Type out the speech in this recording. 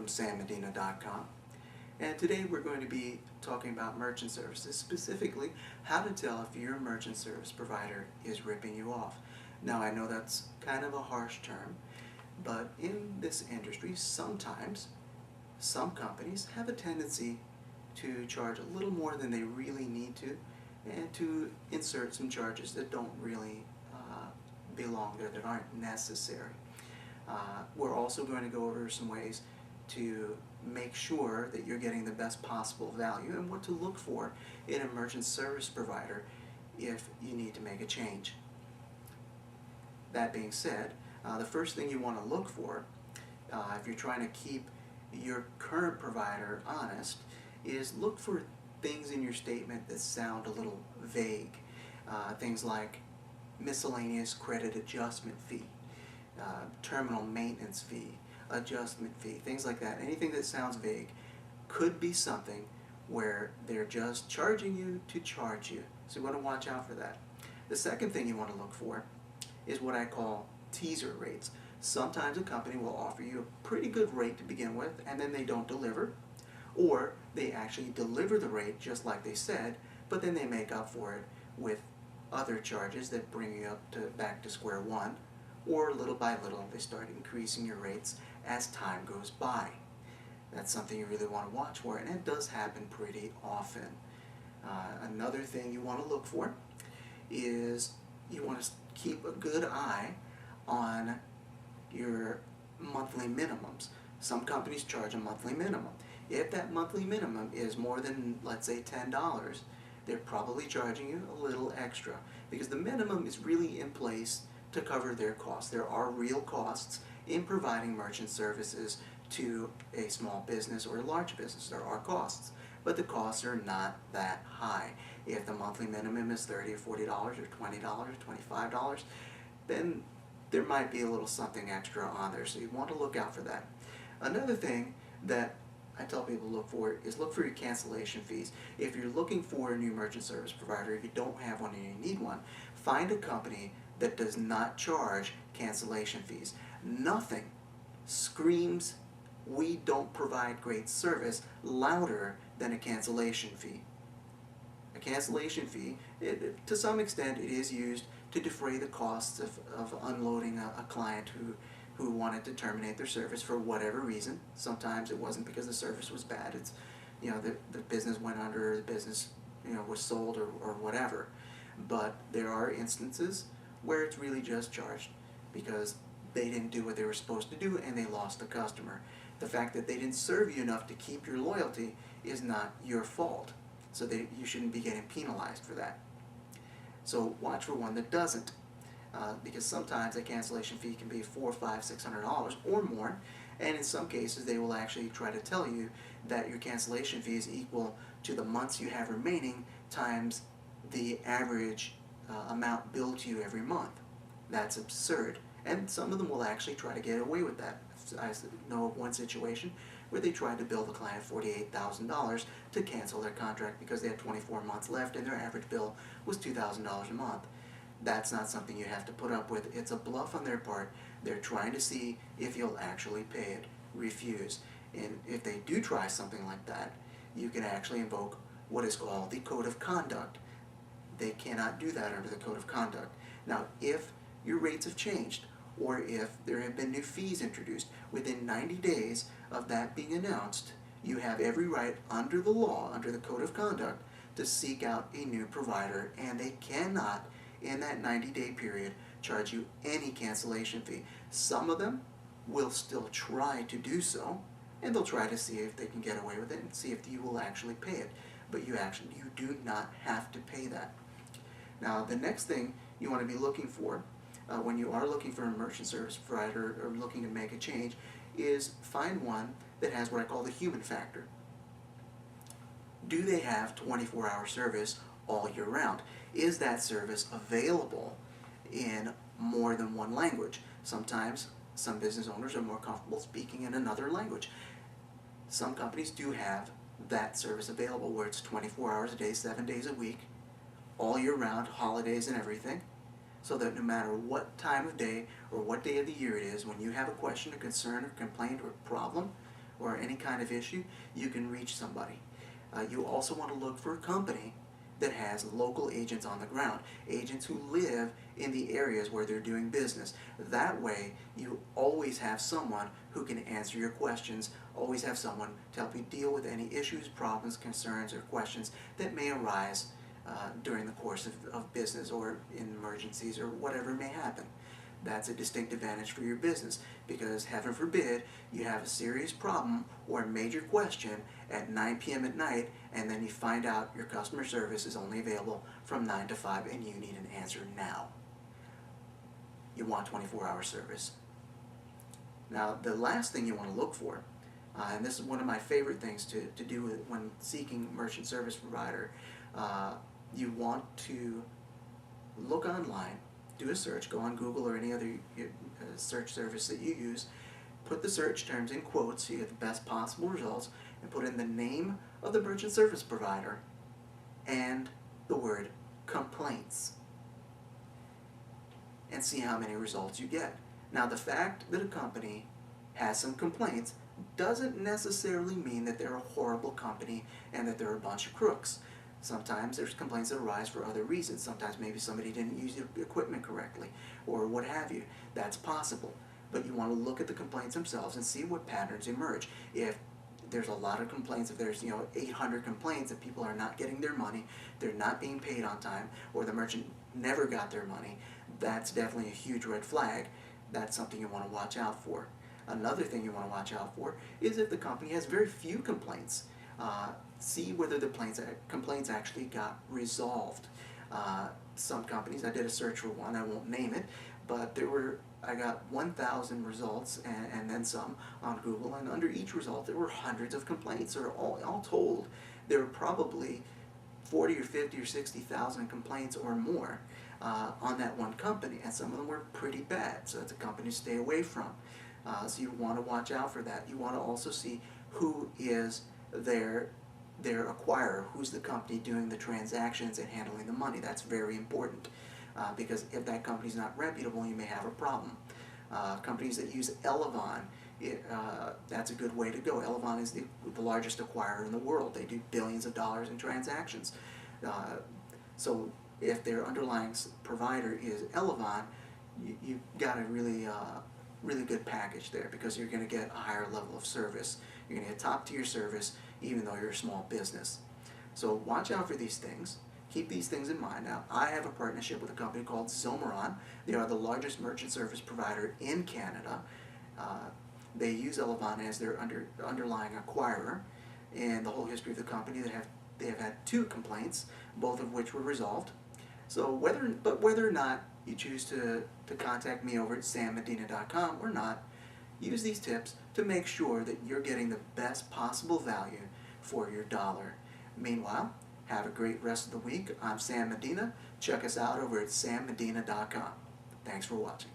sammedina.com, and today we're going to be talking about merchant services, specifically how to tell if your merchant service provider is ripping you off. Now I know that's kind of a harsh term, but in this industry sometimes some companies have a tendency to charge a little more than they really need to, and to insert some charges that don't really belong there, that aren't necessary. We're also going to go over some ways to make sure that you're getting the best possible value and what to look for in a merchant service provider if you need to make a change. That being said, the first thing you want to look for if you're trying to keep your current provider honest is look for things in your statement that sound a little vague. Things like miscellaneous credit adjustment fee, terminal maintenance fee, adjustment fee, things like that. Anything that sounds vague could be something where they're just charging you to charge you. So you want to watch out for that. The second thing you want to look for is what I call teaser rates. Sometimes a company will offer you a pretty good rate to begin with, and then they don't deliver, or they actually deliver the rate just like they said, but then they make up for it with other charges that bring you up to back to square one, or little by little they start increasing your rates as time goes by. That's something you really want to watch for, and it does happen pretty often. Another thing you want to look for is you want to keep a good eye on your monthly minimums. Some companies charge a monthly minimum. If that monthly minimum is more than, let's say, $10, they're probably charging you a little extra, because the minimum is really in place to cover their costs. There are real costs in providing merchant services to a small business or a large business. There are costs, but the costs are not that high. If the monthly minimum is $30 or $40 or $20 or $25, then there might be a little something extra on there, so you want to look out for that. Another thing that I tell people to look for is look for your cancellation fees. If you're looking for a new merchant service provider, if you don't have one and you need one, find a company that does not charge cancellation fees. Nothing screams, "We don't provide great service," louder than a cancellation fee. A cancellation fee, to some extent, it is used to defray the costs of unloading a client who wanted to terminate their service for whatever reason. Sometimes it wasn't because the service was bad. It's, the business went under, the business, was sold or whatever. But there are instances where it's really just charged because they didn't do what they were supposed to do and they lost the customer. The fact that they didn't serve you enough to keep your loyalty is not your fault. So you shouldn't be getting penalized for that. So watch for one that doesn't, because sometimes a cancellation fee can be $400, $500, $600 or more, and in some cases they will actually try to tell you that your cancellation fee is equal to the months you have remaining times the average amount billed to you every month. That's absurd, and some of them will actually try to get away with that. I know of one situation where they tried to bill the client $48,000 to cancel their contract because they had 24 months left and their average bill was $2,000 a month. That's not something you have to put up with. It's a bluff on their part. They're trying to see if you'll actually pay it. Refuse. And if they do try something like that, you can actually invoke what is called the Code of Conduct. They cannot do that under the Code of Conduct. Now, if your rates have changed, or if there have been new fees introduced, within 90 days of that being announced, you have every right under the law, under the Code of Conduct, to seek out a new provider, and they cannot, in that 90-day period, charge you any cancellation fee. Some of them will still try to do so, and they'll try to see if they can get away with it and see if you will actually pay it. But you do not have to pay that. Now, the next thing you want to be looking for when you are looking for a merchant service provider or looking to make a change is find one that has what I call the human factor. Do they have 24-hour service all year round? Is that service available in more than one language? Sometimes some business owners are more comfortable speaking in another language. Some companies do have that service available where it's 24 hours a day, 7 days a week, all year round, holidays and everything, so that no matter what time of day or what day of the year it is, when you have a question, a concern, or complaint, or problem or any kind of issue, you can reach somebody. You also want to look for a company that has local agents on the ground, agents who live in the areas where they're doing business. That way, you always have someone who can answer your questions, always have someone to help you deal with any issues, problems, concerns, or questions that may arise during the course of business or in emergencies or whatever may happen. That's a distinct advantage for your business, because heaven forbid you have a serious problem or a major question at 9 p.m. at night, and then you find out your customer service is only available from 9 to 5 and you need an answer now. You want 24-hour service. Now, the last thing you want to look for, and this is one of my favorite things to do when seeking merchant service provider, you want to look online, do a search, go on Google or any other search service that you use, put the search terms in quotes so you get the best possible results, and put in the name of the merchant service provider and the word complaints, and see how many results you get. Now, the fact that a company has some complaints doesn't necessarily mean that they're a horrible company and that they're a bunch of crooks. Sometimes there's complaints that arise for other reasons. Sometimes maybe somebody didn't use the equipment correctly or what have you. That's possible. But you want to look at the complaints themselves and see what patterns emerge. If there's a lot of complaints, if there's 800 complaints that people are not getting their money, they're not being paid on time, or the merchant never got their money, that's definitely a huge red flag. That's something you want to watch out for. Another thing you want to watch out for is if the company has very few complaints. See whether the complaints actually got resolved. Some companies, I did a search for one, I won't name it, but I got 1,000 results and then some on Google, and under each result there were hundreds of complaints, or all told there were probably 40 or 50 or 60,000 complaints or more on that one company, and some of them were pretty bad, so that's a company to stay away from. So you want to watch out for that. You want to also see who is their acquirer, who's the company doing the transactions and handling the money. That's very important, because if that company's not reputable, you may have a problem. Companies that use Elavon, that's a good way to go. Elavon is the largest acquirer in the world. They do billions of dollars in transactions. So if their underlying provider is Elavon, you've got a really good package there, because you're going to get a higher level of service. You're going to get top-tier service even though you're a small business. So watch out for these things. Keep these things in mind. Now, I have a partnership with a company called Zomaron. They are the largest merchant service provider in Canada. They use Elavon as their underlying acquirer. In the whole history of the company, they have had 2 complaints, both of which were resolved. So whether or not you choose to contact me over at sammedina.com or not, use these tips to make sure that you're getting the best possible value for your dollar. Meanwhile, have a great rest of the week. I'm Sam Medina. Check us out over at sammedina.com. Thanks for watching.